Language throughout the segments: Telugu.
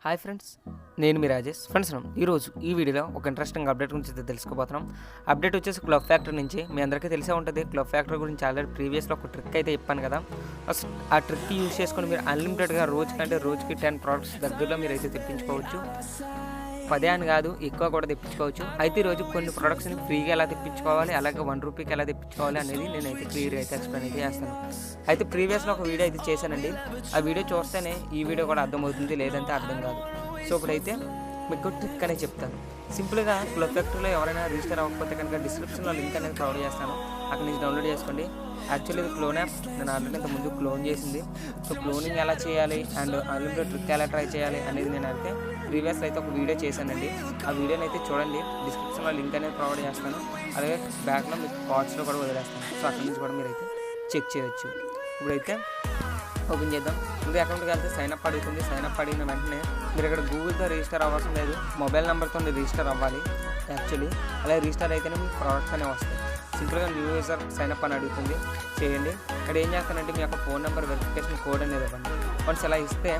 హాయ్ ఫ్రెండ్స్, నేను మీ రాజేష్. ఫ్రెండ్స్, ఈరోజు ఈ వీడియోలో ఒక ఇంట్రెస్టింగ్ అప్డేట్ గురించి తెలుసుకోబోతున్నాం. అప్డేట్ వచ్చేసి క్లబ్ ఫ్యాక్టరీ నుంచి. మీ అందరికీ తెలిసే ఉంటుంది, క్లబ్ ఫ్యాక్టరీ గురించి ఆల్రెడీ ప్రీవియస్లో ఒక ట్రిక్ అయితే చెప్పాను కదా. ఆ ట్రిక్ యూజ్ చేసుకొని మీరు అన్లిమిటెడ్గా రోజుకి 10 ప్రోడక్ట్స్ దగ్గరలో మీరు అయితే తెప్పించుకోవచ్చు. 10 అని కాదు, ఎక్కువ కూడా తెప్పించుకోవచ్చు. అయితే ఈరోజు కొన్ని ప్రోడక్ట్స్ని ఫ్రీగా ఎలా తెప్పించుకోవాలి, అలాగే ₹1 ఎలా తెప్పించుకోవాలి అనేది నేనైతే క్లియర్గా అయితే ఎక్స్ప్లెయిన్ అయితే చేస్తాను. అయితే ప్రీవియస్లో ఒక వీడియో అయితే చేశానండి. ఆ వీడియో చూస్తేనే ఈ వీడియో కూడా అర్థమవుతుంది, లేదంటే అర్థం కాదు. సో ఇప్పుడైతే మీకు ట్రిక్ అనేది చెప్తాను. సింపుల్గా క్లబ్ ఫ్యాక్టరీలో ఎవరైనా రిజిస్టర్ అవ్వకపోతే కనుక డిస్క్రిప్షన్లో లింక్ అనేది ప్రొవైడ్ చేస్తాను, అక్కడ నుంచి డౌన్లోడ్ చేసుకోండి. యాక్చువల్లీ ఇది క్లోన్ యాప్, నేను ఆల్రెడీ ఇంత ముందు క్లోన్ చేసింది. సో క్లోనింగ్ ఎలా చేయాలి అండ్ అన్లిమిటెడ్ ట్రిక్ ఎలా ట్రై చేయాలి అనేది నేను అయితే ప్రీవియస్లో అయితే ఒక వీడియో చేశానండి. ఆ వీడియోని అయితే చూడండి, డిస్క్రిప్షన్లో లింక్ అనేది ప్రొవైడ్ చేస్తాను. అలాగే బ్యాక్లో మీకు కార్డ్స్లో కూడా వదిలేస్తాను. సో అక్కడి నుంచి కూడా మీరు అయితే చెక్ చేయవచ్చు. ఇప్పుడైతే ఓపెన్ చేద్దాం. ముందు అకౌంట్కి వెళ్తే సైన్అప్ అడుగుతుంది. సైన్అప్ అడిగిన వెంటనే మీరు ఇక్కడ గూగుల్తో రిజిస్టర్ అవ్వాల్సిన లేదు, మొబైల్ నెంబర్తో రిజిస్టర్ అవ్వాలి యాక్చువల్లీ. అలాగే రిజిస్టర్ అయితేనే మీకు ప్రోడక్ట్స్ అనేవి వస్తాయి. సింపుల్గా న్యూ యూజర్ సైన్అప్ అని అడుగుతుంది, చేయండి. ఇక్కడ ఏం చేస్తానంటే మీ యొక్క ఫోన్ నెంబర్ వెరిఫికేషన్ కోడ్ అనేది ఇవ్వండి. వన్స్ ఇలా ఇస్తే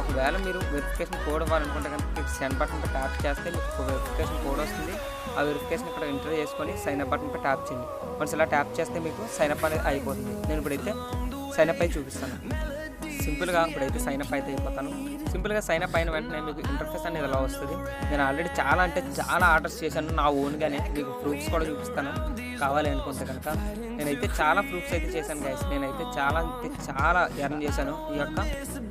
ఒకవేళ మీరు వెరిఫికేషన్ కోడ్ ఇవ్వాలనుకుంటే కనుక సెండ్ బటన్పై ట్యాప్ చేస్తే మీకు ఒక వెరిఫికేషన్ కోడ్ వస్తుంది. ఆ వెరిఫికేషన్ ఇక్కడ ఎంటర్ చేసుకొని సైన్అప్ బటన్పై ట్యాప్ చేయండి. వన్స్ ఇలా ట్యాప్ చేస్తే మీకు సైన్అప్ అనేది అయిపోతుంది. నేను ఇప్పుడైతే సైన్అప్ అయి చూపిస్తాను. సింపుల్గా ఇప్పుడైతే సైన్అప్ అయితే అయిపోతాను. సింపుల్గా సైన్అప్ అయిన వెంటనే మీకు ఇంటర్ఫేస్ అనేది ఎలా వస్తుంది. నేను ఆల్రెడీ చాలా ఆర్డర్స్ చేశాను నా ఓన్గానే. మీకు ప్రూఫ్స్ కూడా చూపిస్తాను కావాలి అనుకుంటే కనుక. నేనైతే చాలా ప్రూఫ్స్ అయితే చేశాను గైస్. నేనైతే చాలా ఎర్న్ చేశాను ఈ యొక్క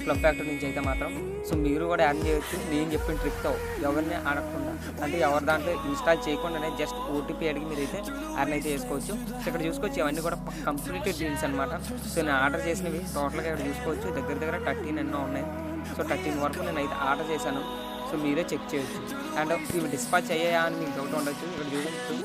క్లబ్ ఫ్యాక్టరీ నుంచి అయితే మాత్రం. సో మీరు కూడా ఎర్న్ చేయొచ్చు నేను చెప్పిన ట్రిక్తో, ఎవరిని అడగకుండా, అంటే ఎవరి దాంట్లో ఇన్స్టాల్ చేయకుండానే జస్ట్ ఓటీపీ అడిగి మీరైతే ఎర్న్ అయితే చేసుకోవచ్చు. సో ఇక్కడ చూసుకోవచ్చు, ఇవన్నీ కూడా కంప్లీటెడ్ డీల్స్ అనమాట. సో నేను ఆర్డర్ చేసినవి టోటల్గా ఇక్కడ చూసుకోవచ్చు, దగ్గర 13 ఎన్నో ఉన్నాయి. సో 13 వరకు నేను అయితే ఆర్డర్ చేశాను. సో మీరే చెక్ చేయొచ్చు. అండ్ ఇవి డిస్పాచ్ అయ్యాయా అని మీకు డౌట్ ఉండొచ్చు. ఇక్కడ చూడొచ్చు,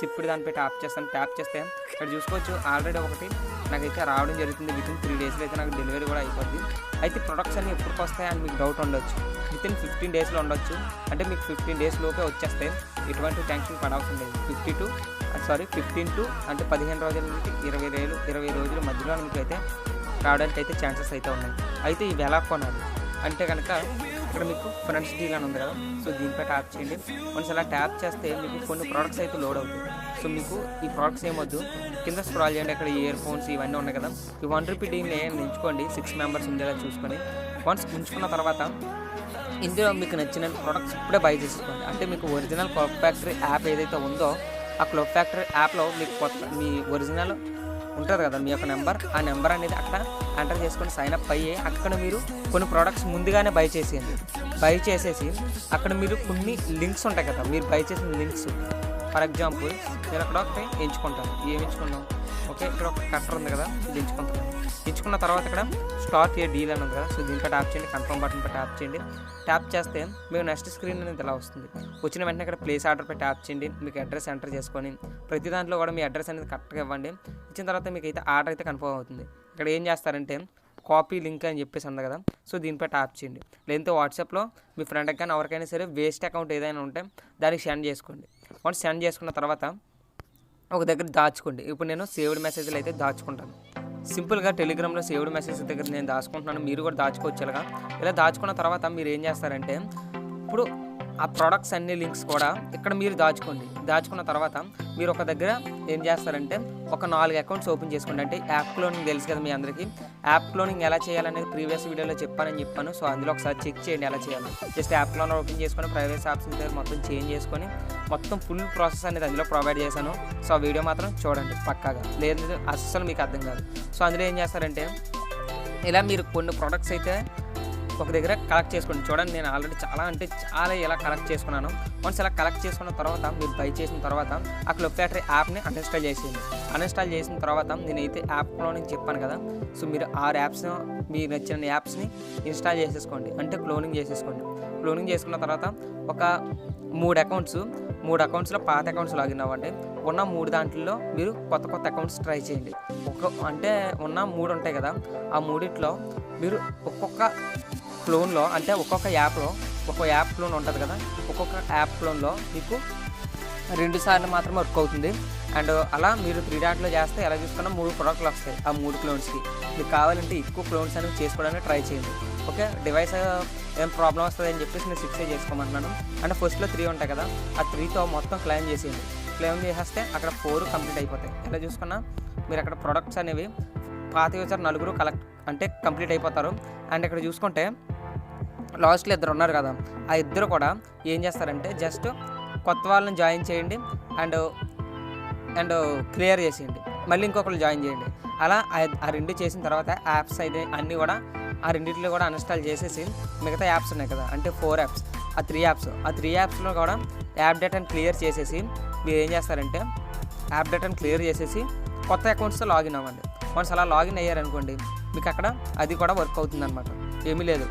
ఇప్పుడు దానిపై ట్యాప్ చేస్తాను. ట్యాప్ చేస్తే ఇక్కడ చూసుకోవచ్చు, ఆల్రెడీ ఒకటి నాకైతే రావడం జరుగుతుంది. వితిన్ 3 డేస్లో అయితే నాకు డెలివరీ కూడా అయిపోద్ది. అయితే ప్రొడక్ట్స్ అన్నీ ఎప్పుడు వస్తాయి అని మీకు డౌట్ ఉండొచ్చు. వితిన్ 15 డేస్లో ఉండొచ్చు. అంటే మీకు 15 డేస్ లోపే వచ్చేస్తాయి, ఎటువంటి టెన్షన్ పడాల్సిన లేదు. 15 టు అంటే 15 రోజుల నుంచి 20 రోజుల మధ్యలో మీకు అయితే రావడానికి అయితే ఛాన్సెస్ అయితే ఉన్నాయి. అయితే ఇవి ఎలా కొనాలి అంటే కనుక ఇక్కడ మీకు ఫ్రెండ్స్ డీల్ అని ఉంది కదా. సో దీనిపై ట్యాప్ చేయండి. వన్స్ అలా ట్యాప్ చేస్తే మీకు కొన్ని ప్రోడక్ట్స్ అయితే లోడ్ అవుతాయి. సో మీకు ఈ ప్రోడక్ట్స్ ఏమొద్దు, కింద స్క్రాల్ చేయండి. అక్కడ ఇయర్ ఫోన్స్ ఇవన్నీ ఉన్నాయి కదా. ఈ ₹1 డీల్ని ఎంచుకోండి, 6 మెంబర్స్ ఉండేలా చూసుకొని. వన్స్ ఉంచుకున్న తర్వాత ఇందులో మీకు నచ్చిన ప్రోడక్ట్స్ ఇప్పుడే బై చేసుకోండి. అంటే మీకు ఒరిజినల్ క్లబ్ ఫ్యాక్టరీ యాప్ ఏదైతే ఉందో ఆ క్లబ్ ఫ్యాక్టరీ యాప్లో మీకు మీ ఒరిజినల్ ఉంటుంది కదా, మీ యొక్క నెంబర్, ఆ నెంబర్ అనేది అక్కడ ఎంటర్ చేసుకొని సైన్అప్ అయ్యి అక్కడ మీరు కొన్ని ప్రోడక్ట్స్ ముందుగానే బై చేసేయండి. బై చేసేసి అక్కడ మీరు కొన్ని లింక్స్ ఉంటాయి కదా, మీరు బై చేసిన లింక్స్. ఫర్ ఎగ్జాంపుల్ నేను అక్కడ ఒకటి ఎంచుకుంటాను. ఏం ఎంచుకున్నాం, ఓకే ఇక్కడ ఒక కట్టర్ ఉంది కదా, ఇది ఎంచుకుంటాను. ఎంచుకున్న తర్వాత ఇక్కడ స్టార్ట్ ఏ డీల్ అని ఉంది కదా. సో దీంట్లో ట్యాప్ చేయండి, కన్ఫర్మ్ బటన్పై ట్యాప్ చేయండి. ట్యాప్ చేస్తే మీకు నెక్స్ట్ స్క్రీన్ అనేది ఇలా వస్తుంది. వచ్చిన వెంటనే ఇక్కడ ప్లేస్ ఆర్డర్పై ట్యాప్ చేయండి. మీకు అడ్రస్ ఎంటర్ చేసుకొని ప్రతి దాంట్లో కూడా మీ అడ్రస్ అనేది కరెక్ట్గా ఇవ్వండి. ఇచ్చిన తర్వాత మీకు అయితే ఆర్డర్ అయితే కన్ఫర్మ్ అవుతుంది. ఇక్కడ ఏం చేస్తారంటే కాపీ లింక్ అని చెప్పేసి ఉంది కదా. సో దీనిపై ట్యాప్ చేయండి. లేదంటే వాట్సాప్లో మీ ఫ్రెండ్కి కానీ ఎవరికైనా సరే వేస్ట్ అకౌంట్ ఏదైనా ఉంటే దానికి సెండ్ చేసుకోండి. వన్స్ సెండ్ చేసుకున్న తర్వాత ఒక దగ్గర దాచుకోండి. ఇప్పుడు నేను సేవ్డ్ మెసేజ్లు అయితే దాచుకుంటాను. సింపుల్గా టెలిగ్రామ్లో సేవ్డ్ మెసేజ్ దగ్గర నేను దాచుకుంటున్నాను, మీరు కూడా దాచుకోవచ్చు. ఇలా దాచుకున్న తర్వాత మీరు ఏం చేస్తారంటే ఇప్పుడు ఆ ప్రోడక్ట్స్ అన్ని లింక్స్ కూడా ఇక్కడ మీరు దాచుకోండి. దాచుకున్న తర్వాత మీరు ఒక దగ్గర ఏం చేస్తారంటే ఒక 4 అకౌంట్స్ ఓపెన్ చేసుకోండి. అంటే యాప్ క్లోనింగ్ తెలుసు కదా మీ అందరికీ. యాప్ క్లోనింగ్ ఎలా చేయాలనేది ప్రీవియస్ వీడియోలో చెప్పాను. సో అందులో ఒకసారి చెక్ చేయండి ఎలా చేయాలి. జస్ట్ యాప్ క్లోనర్ ఓపెన్ చేసుకొని ప్రైవేట్ యాప్స్ దగ్గర మొత్తం చేంజ్ చేసుకొని మొత్తం ఫుల్ ప్రాసెస్ అనేది అందులో ప్రొవైడ్ చేశాను. సో ఆ వీడియో మాత్రం చూడండి పక్కాగా, లేదు అస్సలు మీకు అర్థం కాదు. సో అందులో ఏం చేస్తారంటే ఇలా మీరు కొన్ని ప్రోడక్ట్స్ అయితే ఒక దగ్గర కలెక్ట్ చేసుకోండి. చూడండి, నేను ఆల్రెడీ చాలా ఇలా కలెక్ట్ చేసుకున్నాను. వన్స్ ఇలా కలెక్ట్ చేసుకున్న తర్వాత మీరు బై చేసిన తర్వాత ఆ క్లబ్ ఫ్యాక్టరీ యాప్ని అన్ఇన్స్టాల్ చేసేయండి. అన్ఇన్స్టాల్ చేసిన తర్వాత నేనైతే యాప్ క్లోనింగ్ చెప్పాను కదా. సో మీరు 6 యాప్స్, మీరు నచ్చిన యాప్స్ని ఇన్స్టాల్ చేసేసుకోండి, అంటే క్లోనింగ్ చేసేసుకోండి. క్లోనింగ్ చేసుకున్న తర్వాత ఒక 3 అకౌంట్స్లో పాత అకౌంట్స్ లాగిన్ అవ్వండి. ఉన్న 3 దాంట్లో మీరు కొత్త అకౌంట్స్ ట్రై చేయండి. అంటే ఉన్న 3 ఉంటాయి కదా, ఆ 3లో మీరు ఒక్కొక్క క్లోన్లో, అంటే ఒక్కొక్క యాప్లో ఒక యాప్ క్లోన్ ఉంటుంది కదా, ఒక్కొక్క యాప్ క్లోన్లో మీకు 2 సార్లు మాత్రం వర్క్ అవుతుంది. అండ్ అలా మీరు 3 డాట్లో చేస్తే ఎలా చూసుకున్నా 3 ప్రోడక్ట్లు వస్తాయి ఆ 3 క్లోన్స్కి. మీకు కావాలంటే ఎక్కువ క్లోన్స్ అనేవి చేసుకోవడానికి ట్రై చేయండి. ఓకే, డివైస్ ఏం ప్రాబ్లం వస్తుంది అని చెప్పేసి నేను 6 చేసుకోమంటున్నాను. అంటే ఫస్ట్లో 3 ఉంటాయి కదా, ఆ 3తో మొత్తం క్లెయిమ్ చేసేయండి. క్లెయిమ్ చేసేస్తే అక్కడ 4 కంప్లీట్ అయిపోతాయి. ఎలా చూసుకున్నా మీరు అక్కడ ప్రొడక్ట్స్ అనేవి పాత యూజర్ 4 అంటే కంప్లీట్ అయిపోతారు. అండ్ ఇక్కడ చూసుకుంటే లాస్ట్లో 2 ఉన్నారు కదా, ఆ 2 కూడా ఏం చేస్తారంటే జస్ట్ కొత్త వాళ్ళని జాయిన్ చేయండి అండ్ క్లియర్ చేసేయండి, మళ్ళీ ఇంకొకరు జాయిన్ చేయండి. అలా ఆ 2 చేసిన తర్వాత యాప్స్ అయితే అన్నీ కూడా ఆ రెండింటిలో కూడా అన్ఇన్స్టాల్ చేసేసి మిగతా యాప్స్ ఉన్నాయి కదా, అంటే 4 యాప్స్, ఆ 3 యాప్స్లో కూడా యాప్ డేటాని క్లియర్ చేసేసి మీరు ఏం చేస్తారంటే యాప్ డేటాని క్లియర్ చేసేసి కొత్త అకౌంట్స్తో లాగిన్ అవ్వండి. వన్స్ అలా లాగిన్ అయ్యారనుకోండి మీకు అక్కడ అది కూడా వర్క్ అవుతుందన్నమాట. ఏమీ లేదు,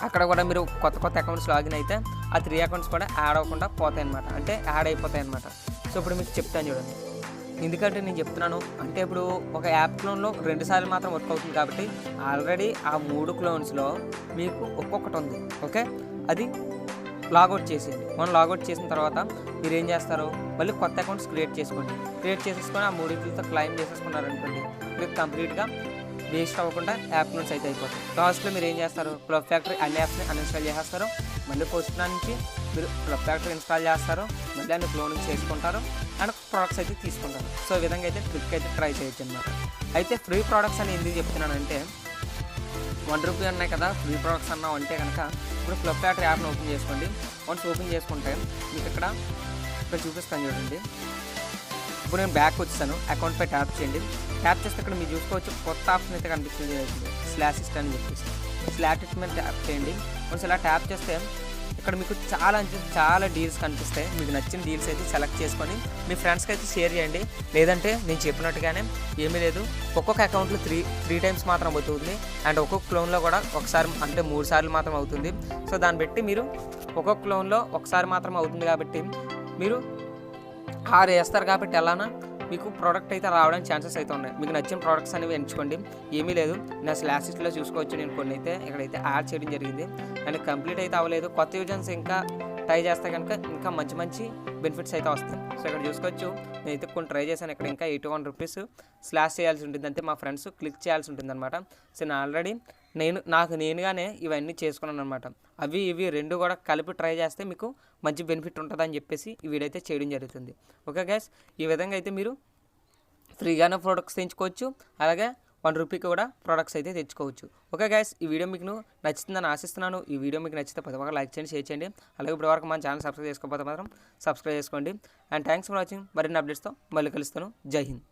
అక్కడ కూడా మీరు కొత్త అకౌంట్స్ లాగిన్ అయితే ఆ 3 అకౌంట్స్ కూడా యాడ్ అవ్వకుండా పోతాయి అన్నమాట, అంటే యాడ్ అయిపోతాయి అన్నమాట. సో ఇప్పుడు మీకు చెప్తాను చూడండి. ఎందుకంటే నేను చెప్తున్నాను అంటే ఇప్పుడు ఒక యాప్ క్లోన్లో 2 సార్లు మాత్రం వర్క్ అవుతుంది కాబట్టి ఆల్రెడీ ఆ 3 క్లోన్స్లో మీకు ఒక్కొక్కటి ఉంది. ఓకే, అది లాగౌట్ చేసేయండి. మనం లాగౌట్ చేసిన తర్వాత మీరు ఏం చేస్తారు, మళ్ళీ కొత్త అకౌంట్స్ క్రియేట్ చేసేసుకొని ఆ 3తో క్లెయిమ్ చేసేసుకున్నారనుకోండి, మీకు కంప్లీట్గా వేస్ట్ అవ్వకుండా యాప్ నుంచి అయితే అయిపోతుంది. లాస్ట్లో మీరు ఏం చేస్తారు, క్లబ్ ఫ్యాక్టరీ అన్ని యాప్స్ని అన్ఇన్స్టాల్ చేసేస్తారు. మళ్ళీ ఫస్ట్ నుంచి మీరు క్లబ్ ఫ్యాక్టరీ ఇన్స్టాల్ చేస్తారు, మళ్ళీ అన్ని క్లోనింగ్ చేసుకుంటారు అండ్ ప్రొడక్ట్స్ అయితే తీసుకుంటారు. సో ఈ విధంగా అయితే ట్రిక్ అయితే ట్రై చేయొచ్చు అన్నమాట. అయితే ఫ్రీ ప్రొడక్ట్స్ అని ఎందుకు చెప్తున్నానంటే ₹1 ఉన్నాయి కదా ఫ్రీ ప్రొడక్ట్స్ అన్నా అంటే కనుక ఇప్పుడు క్లబ్ ఫ్యాక్టరీ యాప్ని ఓపెన్ చేసుకోండి. వన్స్ ఓపెన్ చేసుకుంటే మీకు ఇక్కడ చూపిస్తాను చూడండి. ఇప్పుడు నేను బ్యాక్ వచ్చాను, అకౌంట్పై ట్యాప్ చేయండి. ట్యాప్ చేస్తే ఇక్కడ మీరు చూసుకోవచ్చు కొత్త ఆప్షన్ అయితే కనిపిస్తుంది, /ist అని చెప్పేసి /ist మీద ట్యాప్ చేయండి. వన్స్ ఇలా ట్యాప్ చేస్తే ఇక్కడ మీకు చాలా డీల్స్ కనిపిస్తాయి. మీకు నచ్చిన డీల్స్ అయితే సెలెక్ట్ చేసుకొని మీ ఫ్రెండ్స్కి అయితే షేర్ చేయండి. లేదంటే నేను చెప్పినట్టుగానే ఏమీ లేదు, ఒక్కొక్క అకౌంట్లో త్రీ టైమ్స్ మాత్రం అవుతుంది అండ్ ఒక్కొక్క క్లోన్లో కూడా ఒకసారి అంటే 3 సార్లు మాత్రం అవుతుంది. సో దాన్ని బట్టి మీరు ఒక్కొక్క క్లోన్లో ఒకసారి మాత్రం అవుతుంది కాబట్టి మీరు 6 వేస్తారు కాబట్టి ఎలానా మీకు ప్రోడక్ట్ అయితే రావడానికి ఛాన్సెస్ అయితే ఉన్నాయి. మీకు నచ్చిన ప్రోడక్ట్స్ అనేవి ఎంచుకోండి. ఏమీ లేదు, నా /istలో చూసుకోవచ్చు. నేను కొన్ని అయితే ఇక్కడైతే యాడ్ చేయడం జరిగింది అండ్ కంప్లీట్ అయితే అవ్వలేదు. కొత్త యూజర్స్ ఇంకా ట్రై చేస్తే కనుక ఇంకా మంచి బెనిఫిట్స్ అయితే వస్తాయి. సో ఇక్కడ చూసుకోవచ్చు నేనైతే కొన్ని ట్రై చేశాను. ఇక్కడ ఇంకా ₹81 స్లాష్ చేయాల్సి ఉంటుంది, అంతే మా ఫ్రెండ్స్ క్లిక్ చేయాల్సి ఉంటుంది అనమాట. సో నేను ఆల్రెడీ నాకు నేనుగానే ఇవన్నీ చేసుకున్నాను అనమాట. అవి ఇవి 2 కూడా కలిపి ట్రై చేస్తే మీకు మంచి బెనిఫిట్ ఉంటుందని చెప్పేసి ఈ వీడియో అయితే చేయడం జరుగుతుంది. ఓకే గైస్, ఈ విధంగా అయితే మీరు ఫ్రీగానే ప్రోడక్ట్స్ తెచ్చుకోవచ్చు, అలాగే ₹1 కూడా ప్రోడక్ట్స్ అయితే తెచ్చుకోవచ్చు. ఓకే గైస్, ఈ వీడియో మీకు నచ్చుతుందని ఆశిస్తున్నాను. ఈ వీడియో మీకు నచ్చితే ప్రతి ఒక్కరు లైక్ చేయండి, షేర్ చేయండి. అలాగే ఇప్పటివరకు మన ఛానల్ సబ్స్క్రైబ్ చేసుకోకపోతే మాత్రం సబ్స్క్రైబ్ చేసుకోండి. And thanks for watching. మరిన్ని అప్డేట్స్తో మళ్ళీ కలుస్తాను. జై హింద్.